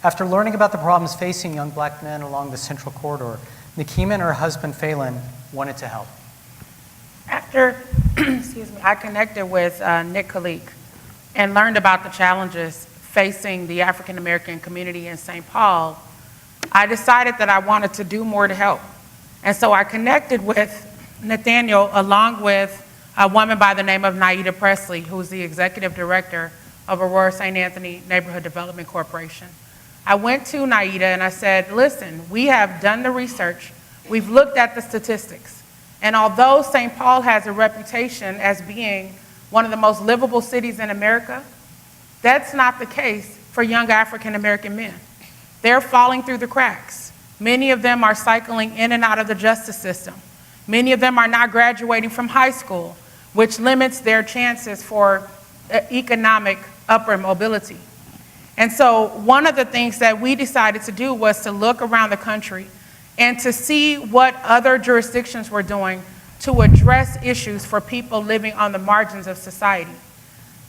After learning about the problems facing young black men along the Central Corridor, Nikema and her husband Phelan wanted to help. After I connected with Nick Khalik and learned about the challenges facing the African American community in St. Paul, I decided that I wanted to do more to help. And so I connected with Nathaniel along with a woman by the name of Naida Presley, who's the executive director of Aurora St. Anthony Neighborhood Development Corporation. I went to Naida and I said, listen, we have done the research, we've looked at the statistics, and although St. Paul has a reputation as being one of the most livable cities in America, that's not the case for young African American men. They're falling through the cracks. Many of them are cycling in and out of the justice system. Many of them are not graduating from high school, which limits their chances for economic upward mobility. And so one of the things that we decided to do was to look around the country and to see what other jurisdictions were doing to address issues for people living on the margins of society.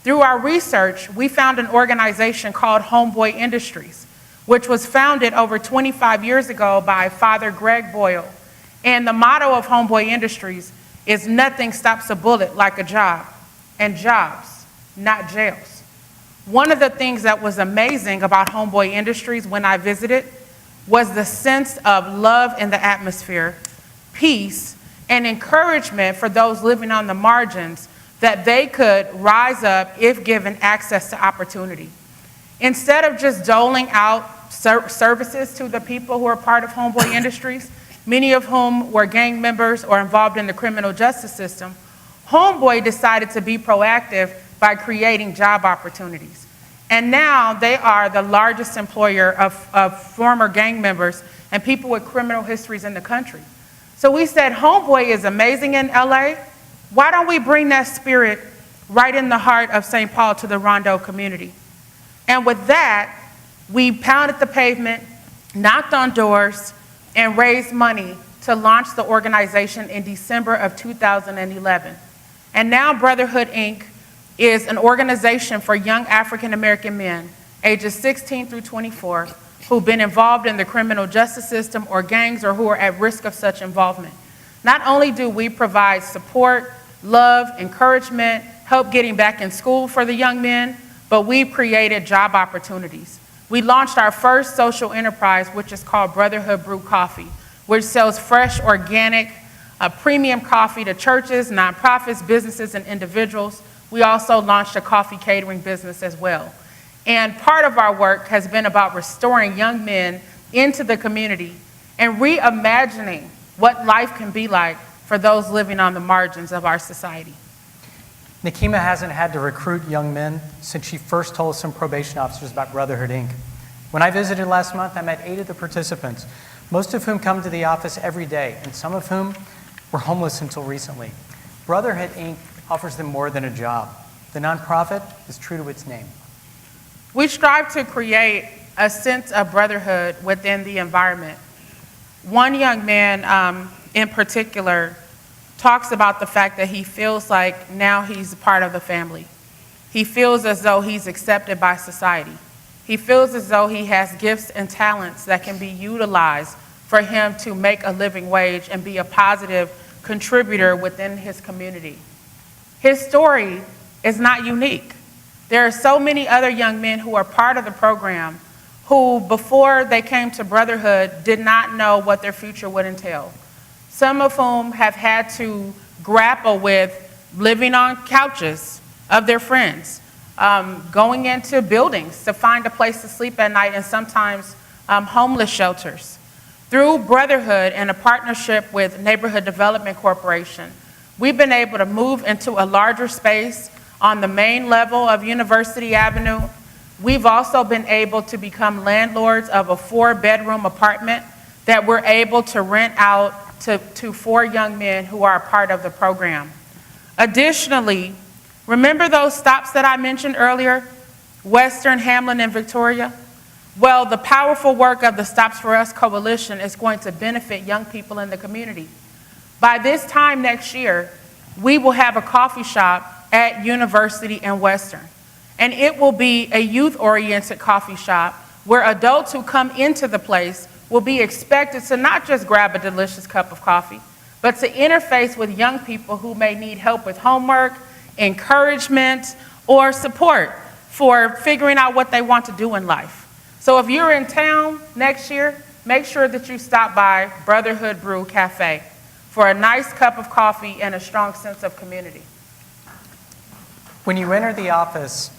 Through our research, we found an organization called Homeboy Industries, which was founded over 25 years ago by Father Greg Boyle. And the motto of Homeboy Industries is nothing stops a bullet like a job, and jobs, not jails. One of the things that was amazing about Homeboy Industries when I visited was the sense of love in the atmosphere, peace, and encouragement for those living on the margins that they could rise up if given access to opportunity. Instead of just doling out services to the people who are part of Homeboy Industries, many of whom were gang members or involved in the criminal justice system, Homeboy decided to be proactive by creating job opportunities. And now they are the largest employer of former gang members and people with criminal histories in the country. So we said, Homeboy is amazing in LA. Why don't we bring that spirit right in the heart of St. Paul to the Rondo community? And with that, we pounded the pavement, knocked on doors, and raised money to launch the organization in December of 2011. And now Brotherhood, Inc. is an organization for young African American men, ages 16 through 24, who've been involved in the criminal justice system or gangs or who are at risk of such involvement. Not only do we provide support, love, encouragement, help getting back in school for the young men, but we've created job opportunities. We launched our first social enterprise, which is called Brotherhood Brew Coffee, which sells fresh, organic, premium coffee to churches, nonprofits, businesses, and individuals. We also launched a coffee catering business as well. And part of our work has been about restoring young men into the community and reimagining what life can be like for those living on the margins of our society. Nikema hasn't had to recruit young men since she first told some probation officers about Brotherhood, Inc. When I visited last month, I met 8 of the participants, most of whom come to the office every day, and some of whom were homeless until recently. Brotherhood, Inc. offers them more than a job. The nonprofit is true to its name. We strive to create a sense of brotherhood within the environment. One young man in particular talks about the fact that he feels like now he's a part of the family. He feels as though he's accepted by society. He feels as though he has gifts and talents that can be utilized for him to make a living wage and be a positive contributor within his community. His story is not unique. There are so many other young men who are part of the program who, before they came to Brotherhood, did not know what their future would entail. Some of whom have had to grapple with living on couches of their friends, going into buildings to find a place to sleep at night, and sometimes homeless shelters. Through Brotherhood and a partnership with Neighborhood Development Corporation, we've been able to move into a larger space on the main level of University Avenue. We've also been able to become landlords of a 4-bedroom apartment that we're able to rent out to 4 young men who are a part of the program. Additionally, remember those stops that I mentioned earlier, Western, Hamlin, and Victoria? Well, the powerful work of the Stops For Us Coalition is going to benefit young people in the community. By this time next year, we will have a coffee shop at University and Western. And it will be a youth-oriented coffee shop where adults who come into the place will be expected to not just grab a delicious cup of coffee, but to interface with young people who may need help with homework, encouragement, or support for figuring out what they want to do in life. So if you're in town next year, make sure that you stop by Brotherhood Brew Cafe for a nice cup of coffee and a strong sense of community. When you enter the office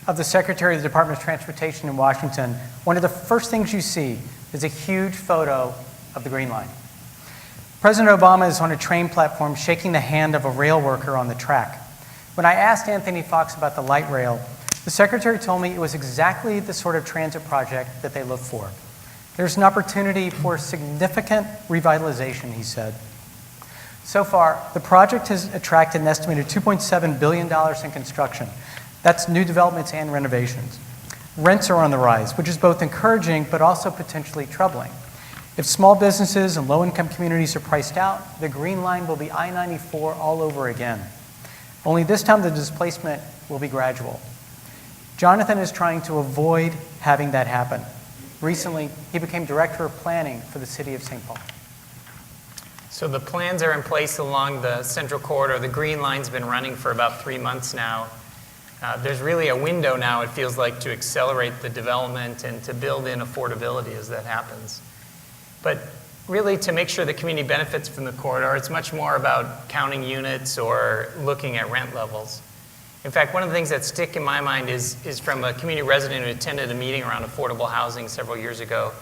of the Secretary of the Department of Transportation in Washington, one of the first things you see is a huge photo of the Green Line. President Obama is on a train platform shaking the hand of a rail worker on the track. When I asked Anthony Fox about the light rail, the Secretary told me it was exactly the sort of transit project that they look for. There's an opportunity for significant revitalization, he said. So far, the project has attracted an estimated $2.7 billion in construction. That's new developments and renovations. Rents are on the rise, which is both encouraging but also potentially troubling. If small businesses and low-income communities are priced out, the Green Line will be I-94 all over again. Only this time the displacement will be gradual. Jonathan is trying to avoid having that happen. Recently, he became Director of Planning for the City of St. Paul. So the plans are in place along the Central Corridor. The Green Line's been running for about 3 months now. There's really a window now, it feels like, to accelerate the development and to build in affordability as that happens. But really, to make sure the community benefits from the corridor, it's much more about counting units or looking at rent levels. In fact, one of the things that stick in my mind is from a community resident who attended a meeting around affordable housing several years ago.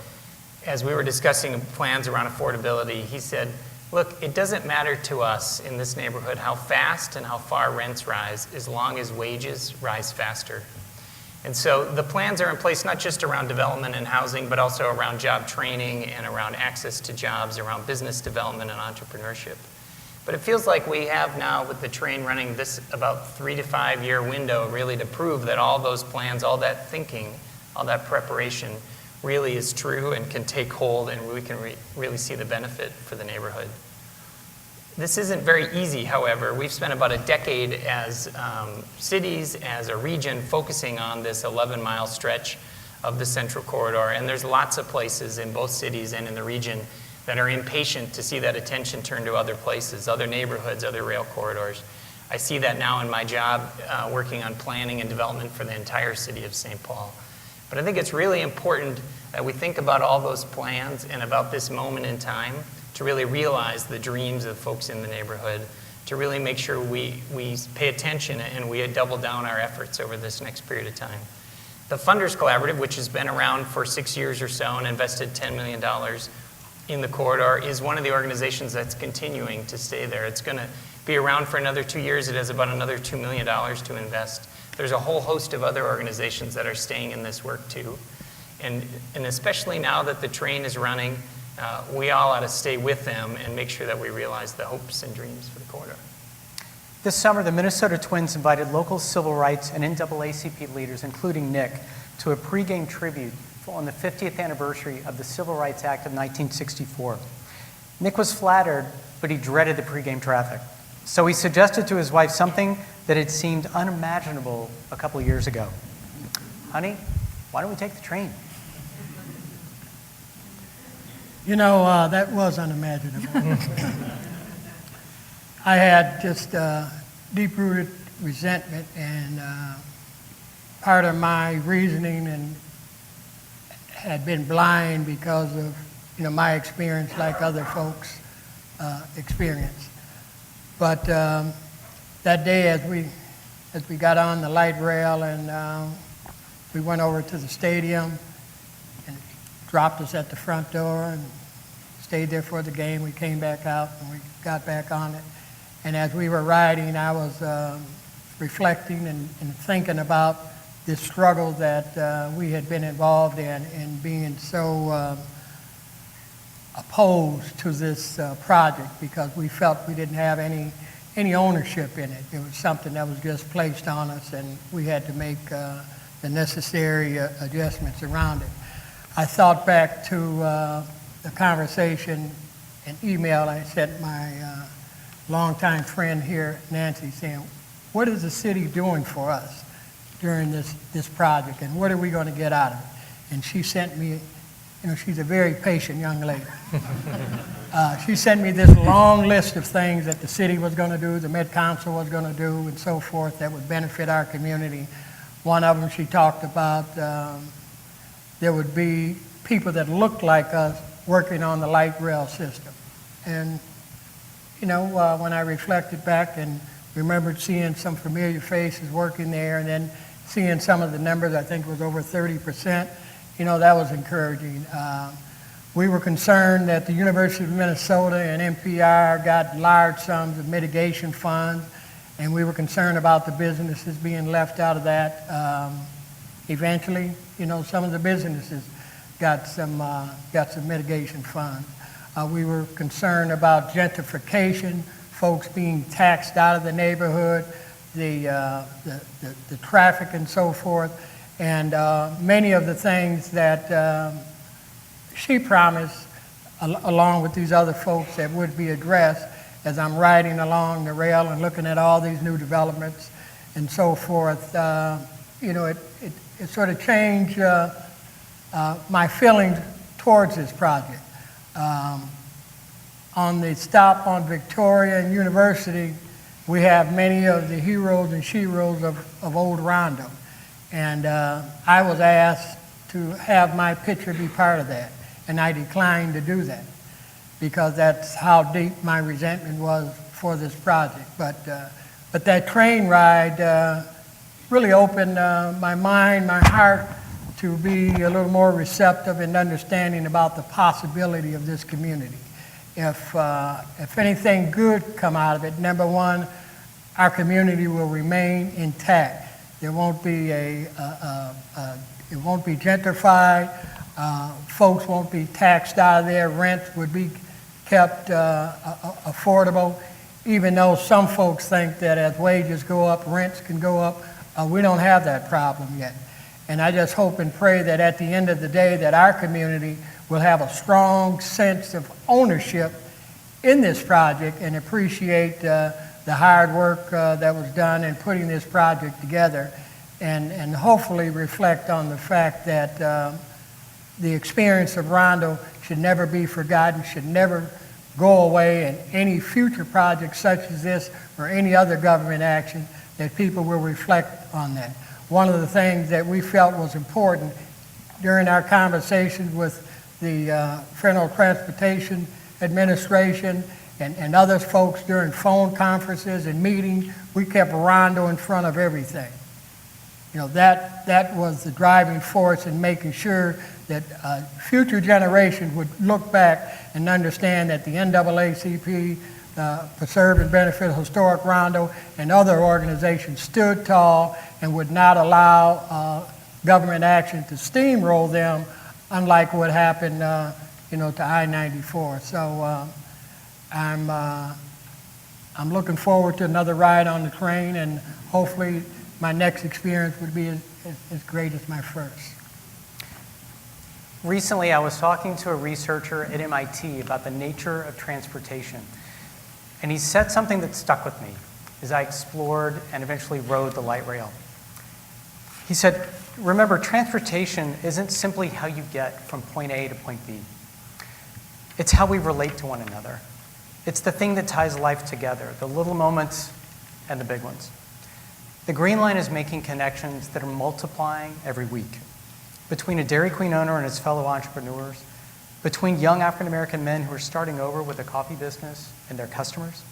As we were discussing plans around affordability, he said, look, it doesn't matter to us in this neighborhood how fast and how far rents rise as long as wages rise faster. And so the plans are in place not just around development and housing, but also around job training and around access to jobs, around business development and entrepreneurship. But it feels like we have now, with the train running this about 3 to 5 year window, really to prove that all those plans, all that thinking, all that preparation really is true and can take hold, and we can really see the benefit for the neighborhood. This isn't very easy, however. We've spent about a decade as cities, as a region, focusing on this 11-mile stretch of the Central Corridor, and there's lots of places in both cities and in the region that are impatient to see that attention turn to other places, other neighborhoods, other rail corridors. I see that now in my job working on planning and development for the entire city of St. Paul. But I think it's really important that we think about all those plans and about this moment in time to really realize the dreams of folks in the neighborhood, to really make sure we pay attention and we double down our efforts over this next period of time. The Funders Collaborative, which has been around for 6 years or so and invested $10 million in the corridor, is one of the organizations that's continuing to stay there. It's going to be around for another 2 years. It has about another $2 million to invest. There's a whole host of other organizations that are staying in this work too. And especially now that the train is running, we all ought to stay with them and make sure that we realize the hopes and dreams for the corridor. This summer, the Minnesota Twins invited local civil rights and NAACP leaders, including Nick, to a pregame tribute on the 50th anniversary of the Civil Rights Act of 1964. Nick was flattered, but he dreaded the pregame traffic. So he suggested to his wife something that had seemed unimaginable a couple years ago. Honey, why don't we take the train? You know, that was unimaginable. I had just deep-rooted resentment, and part of my reasoning and had been blind because of, my experience like other folks experience. But that day, as we got on the light rail and we went over to the stadium, and dropped us at the front door and stayed there for the game. We came back out and we got back on it. And as we were riding, I was reflecting and thinking about this struggle that we had been involved in being so opposed to this project because we felt we didn't have any ownership in it. It was something that was just placed on us, and we had to make the necessary adjustments around it. I thought back to the conversation and email I sent my longtime friend here, Nancy, saying, what is the city doing for us during this project, and what are we going to get out of it? And she sent me, she's a very patient young lady. She sent me this long list of things that the city was going to do, the Met Council was going to do, and so forth that would benefit our community. One of them she talked about, there would be people that looked like us working on the light rail system. And, when I reflected back and remembered seeing some familiar faces working there and then seeing some of the numbers, I think it was over 30%, that was encouraging. We were concerned that the University of Minnesota and NPR got large sums of mitigation funds, and we were concerned about the businesses being left out of that. Eventually, some of the businesses got some mitigation funds. We were concerned about gentrification, folks being taxed out of the neighborhood, the traffic and so forth, and many of the things that she promised, along with these other folks, that would be addressed as I'm riding along the rail and looking at all these new developments and so forth. It sort of changed my feelings towards this project. On the stop on Victoria and University, we have many of the heroes and sheroes of Old Rondo. And I was asked to have my picture be part of that. And I declined to do that because that's how deep my resentment was for this project. But But that train ride really opened my mind, my heart, to be a little more receptive and understanding about the possibility of this community. If anything good come out of it, number one, our community will remain intact. There won't be it won't be gentrified. Folks won't be taxed out of there. Rents would be kept affordable. Even though some folks think that as wages go up, rents can go up, we don't have that problem yet. And I just hope and pray that at the end of the day that our community will have a strong sense of ownership in this project and appreciate the hard work that was done in putting this project together, and hopefully reflect on the fact that the experience of Rondo should never be forgotten, should never go away, and any future projects such as this or any other government action, that people will reflect on that. One of the things that we felt was important during our conversations with the Federal Transportation Administration and other folks during phone conferences and meetings, we kept Rondo in front of everything. You know, that was the driving force in making sure that future generations would look back and understand that the NAACP, Preserve and Benefit Historic Rondo, and other organizations stood tall and would not allow government action to steamroll them, unlike what happened, to I-94. So I'm looking forward to another ride on the train, and hopefully my next experience would be as great as my first. Recently, I was talking to a researcher at MIT about the nature of transportation, and he said something that stuck with me as I explored and eventually rode the light rail. He said, remember, transportation isn't simply how you get from point A to point B. It's how we relate to one another. It's the thing that ties life together, the little moments and the big ones. The Green Line is making connections that are multiplying every week, between a Dairy Queen owner and his fellow entrepreneurs, between young African-American men who are starting over with a coffee business and their customers,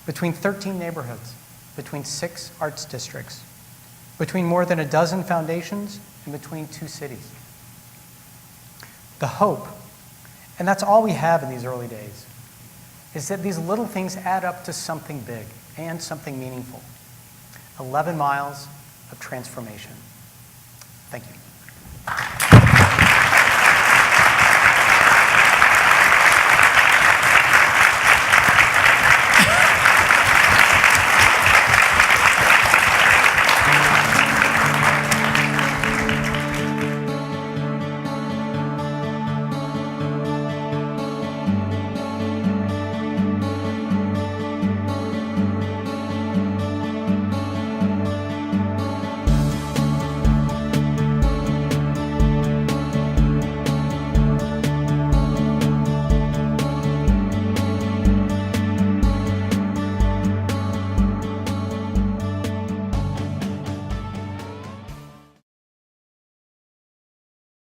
between 13 neighborhoods, between 6 arts districts, between more than a dozen foundations, and between 2 cities. The hope, and that's all we have in these early days, is that these little things add up to something big and something meaningful. 11 miles of transformation. Thank you.